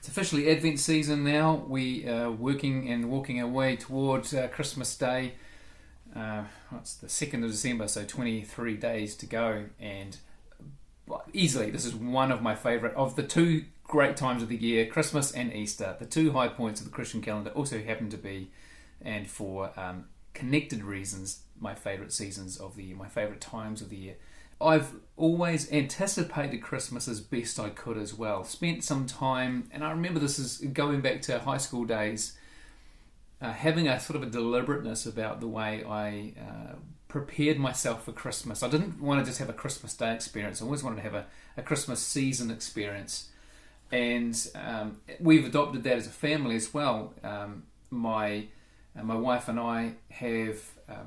It's officially Advent season now. We are working and walking our way towards Christmas Day. It's the 2nd of December, so 23 days to go. And easily, this is one of my favourite of the two great times of the year, Christmas and Easter. The two high points of the Christian calendar also happen to be, and for connected reasons, my favourite seasons of the year, my favourite times of the year. I've always anticipated Christmas as best I could as well. Spent some time, and I remember this is going back to high school days, having a sort of a deliberateness about the way I prepared myself for Christmas. I didn't want to just have a Christmas Day experience. I always wanted to have a Christmas season experience. And we've adopted that as a family as well. My wife and I have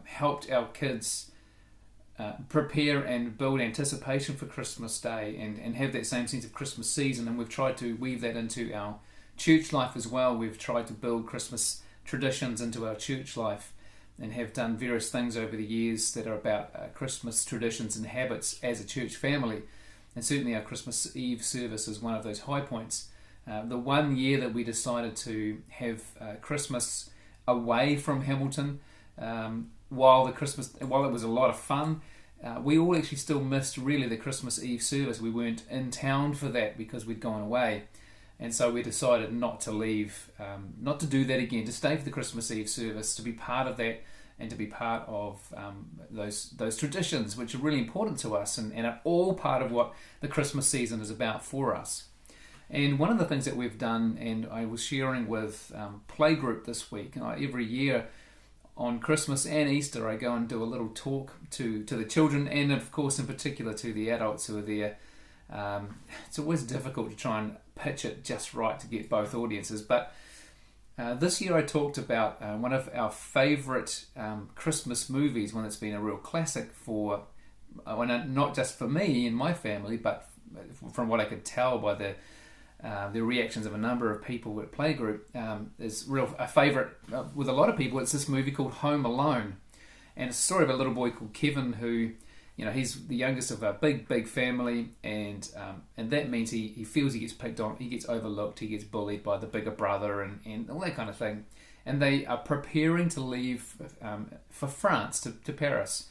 helped our kids prepare and build anticipation for Christmas Day and have that same sense of Christmas season, and we've tried to weave that into our church life as well. We've tried to build Christmas traditions into our church life and have done various things over the years that are about Christmas traditions and habits as a church family, and certainly our Christmas Eve service is one of those high points. The one year that we decided to have Christmas away from Hamilton, while it was a lot of fun, we all actually still missed really the Christmas Eve service. We weren't in town for that because we'd gone away, and so we decided not to leave, not to do that again, to stay for the Christmas Eve service, to be part of that and to be part of those traditions which are really important to us and are all part of what the Christmas season is about for us. And one of the things that we've done, and I was sharing with Playgroup this week, every year on Christmas and Easter I go and do a little talk to the children, and of course in particular to the adults who are there. It's always difficult to try and pitch it just right to get both audiences, but this year I talked about one of our favourite Christmas movies, one that's been a real classic for, not just for me and my family, but from what I could tell by the reactions of a number of people at Playgroup, is a favourite with a lot of people. It's this movie called Home Alone, and it's a story of a little boy called Kevin who, he's the youngest of a big family, and that means he feels he gets picked on, he gets overlooked, he gets bullied by the bigger brother and all that kind of thing. And they are preparing to leave for France, to Paris.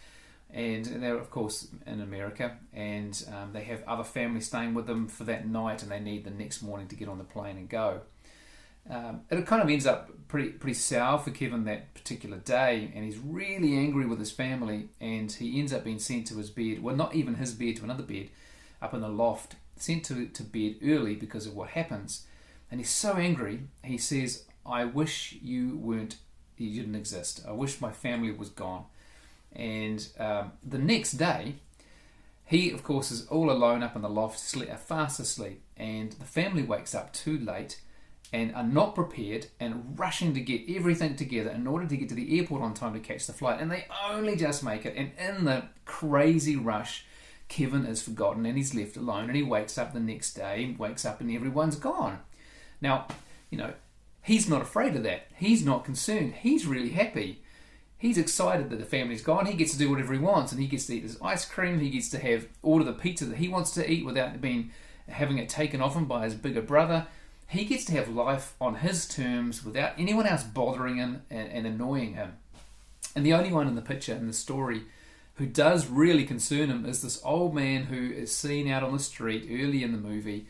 And they're, of course, in America, and they have other families staying with them for that night, and they need the next morning to get on the plane and go. It kind of ends up pretty sour for Kevin that particular day, and he's really angry with his family, and he ends up being sent to his bed, well, not even his bed, to another bed up in the loft, sent to bed early because of what happens. And he's so angry, he says, "I wish you didn't exist. I wish my family was gone." And the next day, he, of course, is all alone up in the loft, fast asleep, and the family wakes up too late and are not prepared and rushing to get everything together in order to get to the airport on time to catch the flight, and they only just make it, and in the crazy rush, Kevin is forgotten and he's left alone, and he wakes up the next day, and everyone's gone. Now, he's not afraid of that. He's not concerned. He's really happy. He's excited that the family's gone. He gets to do whatever he wants, and he gets to eat his ice cream. He gets to order the pizza that he wants to eat without having it taken off him by his bigger brother. He gets to have life on his terms without anyone else bothering him and annoying him. And the only one in the picture, in the story, who does really concern him is this old man who is seen out on the street early in the movie,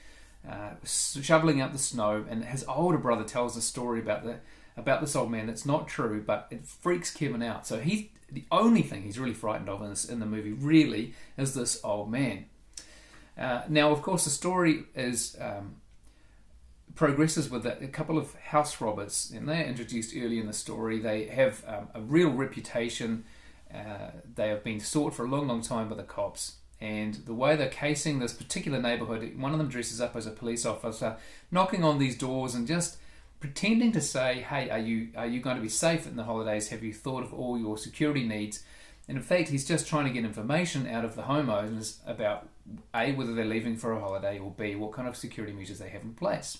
shoveling up the snow, and his older brother tells a story about this old man that's not true, but it freaks Kevin out. So the only thing he's really frightened of in the movie really is this old man. Now, of course, the story progresses with a couple of house robbers, and they're introduced early in the story. They have a real reputation. They have been sought for a long time by the cops. And the way they're casing this particular neighbourhood, one of them dresses up as a police officer, knocking on these doors and just pretending to say, "Hey, are you going to be safe in the holidays? Have you thought of all your security needs?" And in fact, he's just trying to get information out of the homeowners about A, whether they're leaving for a holiday, or B, what kind of security measures they have in place.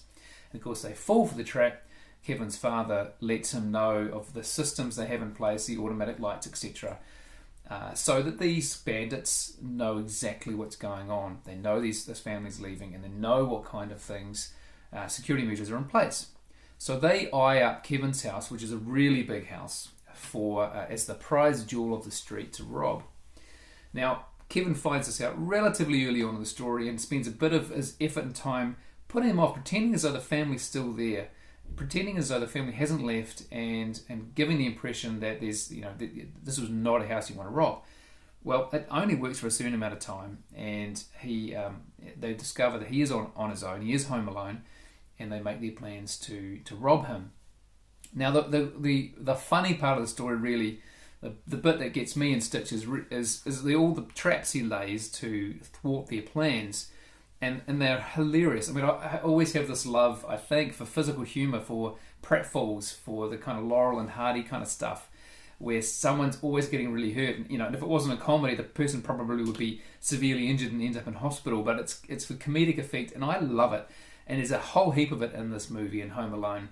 And of course, they fall for the trap. Kevin's father lets him know of the systems they have in place, the automatic lights, etc., so that these bandits know exactly what's going on. They know this family's leaving, and they know what kind of things security measures are in place. So they eye up Kevin's house, which is a really big house, for as the prize jewel of the street to rob. Now, Kevin finds this out relatively early on in the story and spends a bit of his effort and time putting him off, pretending as though the family's still there, pretending as though the family hasn't left, and giving the impression that there's, this was not a house you want to rob. Well, it only works for a certain amount of time, and they discover that he is on his own, he is home alone, and they make their plans to rob him. Now, the funny part of the story, really, the bit that gets me in stitches is all the traps he lays to thwart their plans, and they're hilarious. I mean, I always have this love, I think, for physical humour, for pratfalls, for the kind of Laurel and Hardy kind of stuff, where someone's always getting really hurt. And if it wasn't a comedy, the person probably would be severely injured and end up in hospital. But it's for comedic effect, and I love it. And there's a whole heap of it in this movie, in Home Alone.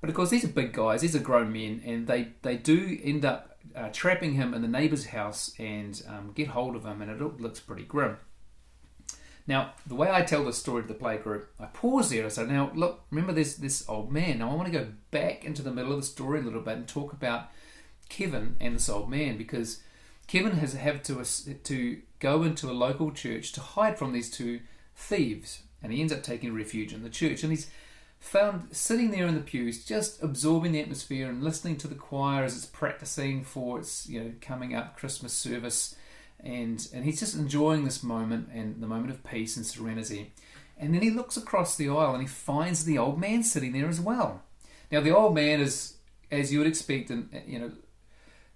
But of course, these are big guys, these are grown men, and they do end up trapping him in the neighbour's house and get hold of him, and it looks pretty grim. Now, the way I tell this story to the playgroup, I pause there and I say, now look, remember this old man. Now I want to go back into the middle of the story a little bit and talk about Kevin and this old man, because Kevin has had to go into a local church to hide from these two thieves, and he ends up taking refuge in the church, and he's found sitting there in the pews, just absorbing the atmosphere and listening to the choir as it's practicing for its coming up Christmas service, and he's just enjoying this moment and the moment of peace and serenity. And then he looks across the aisle and he finds the old man sitting there as well. Now the old man is, as you would expect, and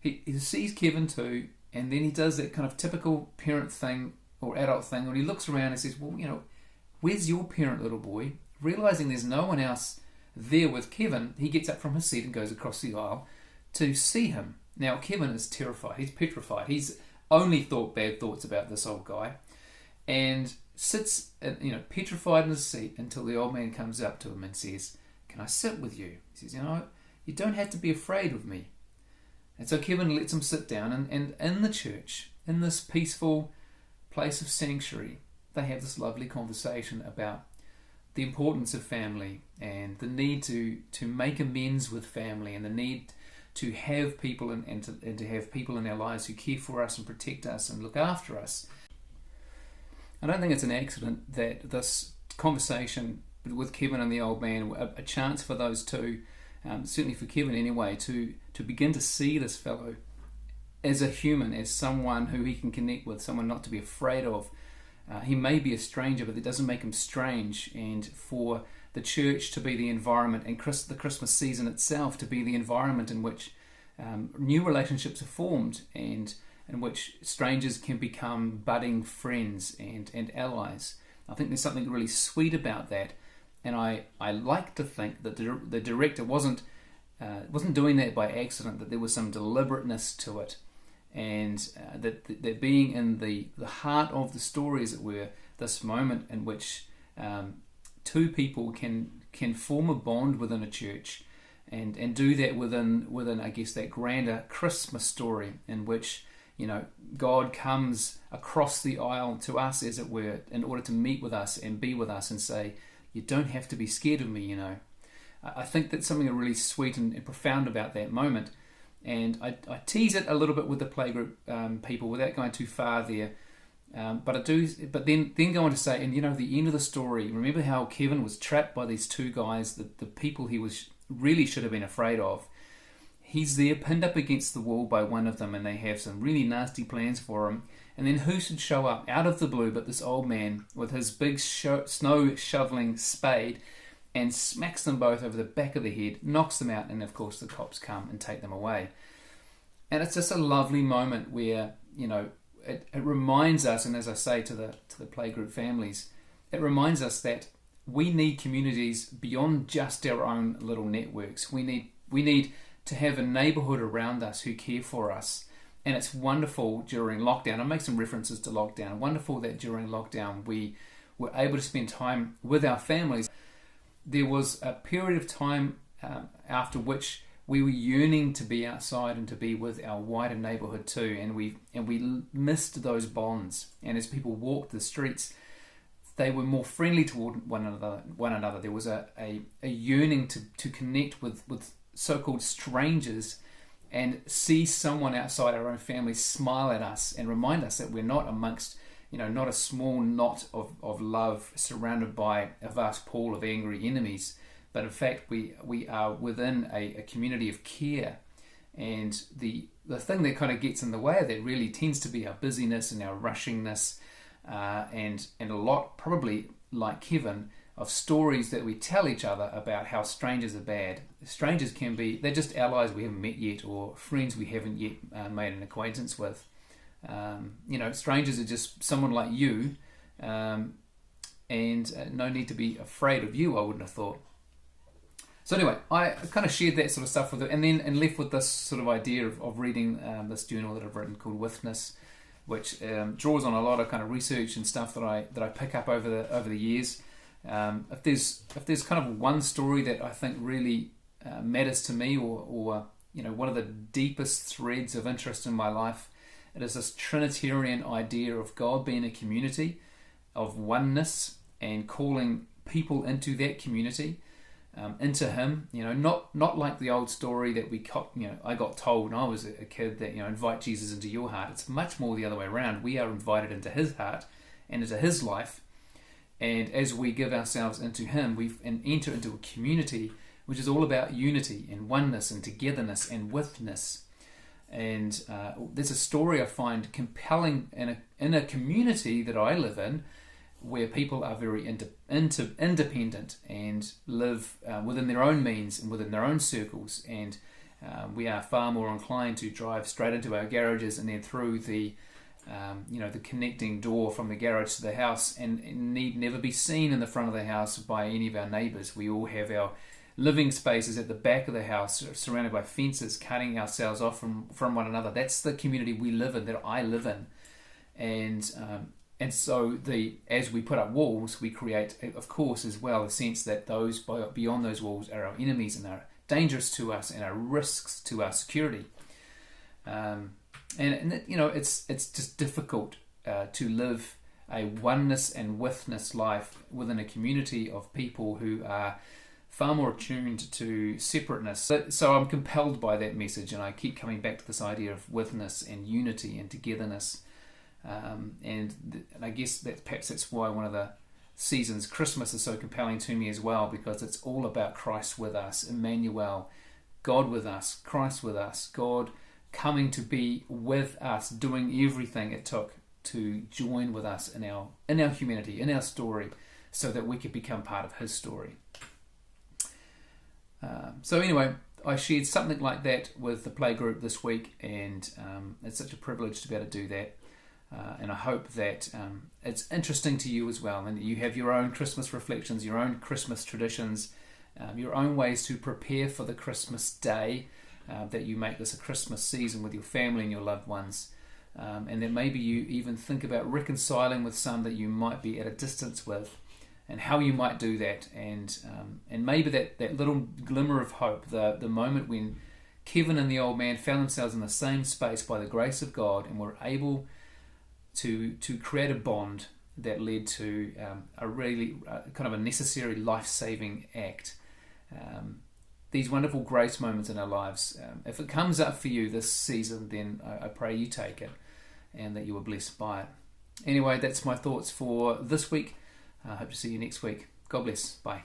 he sees Kevin too, and then he does that kind of typical parent thing or adult thing when he looks around and says, well, where's your parent, little boy? Realising there's no one else there with Kevin, he gets up from his seat and goes across the aisle to see him. Now Kevin is terrified, he's petrified, he's only thought bad thoughts about this old guy, and sits petrified in his seat until the old man comes up to him and says, can I sit with you? He says, you don't have to be afraid of me. And so Kevin lets him sit down, and in the church, in this peaceful place of sanctuary, they have this lovely conversation about the importance of family and the need to make amends with family, and the need to have people and to have people in our lives who care for us and protect us and look after us. I don't think it's an accident that this conversation with Kevin and the old man, a chance for those two, certainly for Kevin anyway, to begin to see this fellow as a human, as someone who he can connect with, someone not to be afraid of. He may be a stranger, but it doesn't make him strange, and for the church to be the environment, and the Christmas season itself to be the environment in which new relationships are formed, and in which strangers can become budding friends and allies. I think there's something really sweet about that, and I like to think that the director wasn't doing that by accident, that there was some deliberateness to it, and that being in the heart of the story, as it were, this moment in which two people can form a bond within a church, and do that within I guess that grander Christmas story, in which God comes across the aisle to us, as it were, in order to meet with us and be with us and say, you don't have to be scared of me. I think that's something really sweet and profound about that moment. And I tease it a little bit with the playgroup people without going too far there. But then go on to say, and the end of the story, remember how Kevin was trapped by these two guys, the people he really should have been afraid of. He's there pinned up against the wall by one of them, and they have some really nasty plans for him. And then who should show up out of the blue but this old man with his big snow shoveling spade, and smacks them both over the back of the head, knocks them out, and of course the cops come and take them away. And it's just a lovely moment where, it reminds us, and as I say to the playgroup families, it reminds us that we need communities beyond just our own little networks. We need to have a neighbourhood around us who care for us. And it's wonderful during lockdown. I'll make some references to lockdown. Wonderful that during lockdown we were able to spend time with our families. There was a period of time after which we were yearning to be outside and to be with our wider neighbourhood too, and we missed those bonds. And as people walked the streets, they were more friendly toward one another. There was a yearning to connect with so-called strangers and see someone outside our own family smile at us and remind us that we're not amongst, not a small knot of love surrounded by a vast pool of angry enemies, but in fact we are within a community of care. And the thing that kind of gets in the way of that really tends to be our busyness and our rushingness, and a lot, probably like Kevin, of stories that we tell each other about how strangers are bad. Strangers can be, they're just allies we haven't met yet, or friends we haven't yet made an acquaintance with. Strangers are just someone like you, and no need to be afraid of you, I wouldn't have thought. So anyway, I kind of shared that sort of stuff with it, and left with this sort of idea of reading this journal that I've written called Witness, which draws on a lot of kind of research and stuff that I pick up over the years. If there's kind of one story that I think really matters to me, or one of the deepest threads of interest in my life, it is this Trinitarian idea of God being a community of oneness and calling people into that community, into Him. Not like the old story that I got told when I was a kid that invite Jesus into your heart. It's much more the other way around. We are invited into His heart and into His life. And as we give ourselves into Him, we enter into a community which is all about unity and oneness and togetherness and witness. And there's a story I find compelling in a community that I live in, where people are very independent and live within their own means and within their own circles. And we are far more inclined to drive straight into our garages and then through the connecting door from the garage to the house, and need never be seen in the front of the house by any of our neighbours. We all have our living spaces at the back of the house, surrounded by fences, cutting ourselves off from one another. That's the community we live in, that I live in. And so as we put up walls, we create, of course, as well, a sense that those beyond those walls are our enemies and are dangerous to us and are risks to our security. It's just difficult to live a oneness and witness life within a community of people who are far more attuned to separateness. So I'm compelled by that message, and I keep coming back to this idea of witness and unity and togetherness. And I guess that perhaps that's why one of the seasons, Christmas, is so compelling to me as well, because it's all about Christ with us, Emmanuel, God with us, Christ with us, God coming to be with us, doing everything it took to join with us in our humanity, in our story, so that we could become part of His story. So anyway, I shared something like that with the playgroup this week, and it's such a privilege to be able to do that. And I hope that it's interesting to you as well, and that you have your own Christmas reflections, your own Christmas traditions, your own ways to prepare for the Christmas day, that you make this a Christmas season with your family and your loved ones, and that maybe you even think about reconciling with some that you might be at a distance with, and how you might do that, and maybe that little glimmer of hope, the moment when Kevin and the old man found themselves in the same space by the grace of God and were able to create a bond that led to a really kind of a necessary life-saving act. These wonderful grace moments in our lives, if it comes up for you this season, then I pray you take it and that you were blessed by it. Anyway, that's my thoughts for this week. I hope to see you next week. God bless. Bye.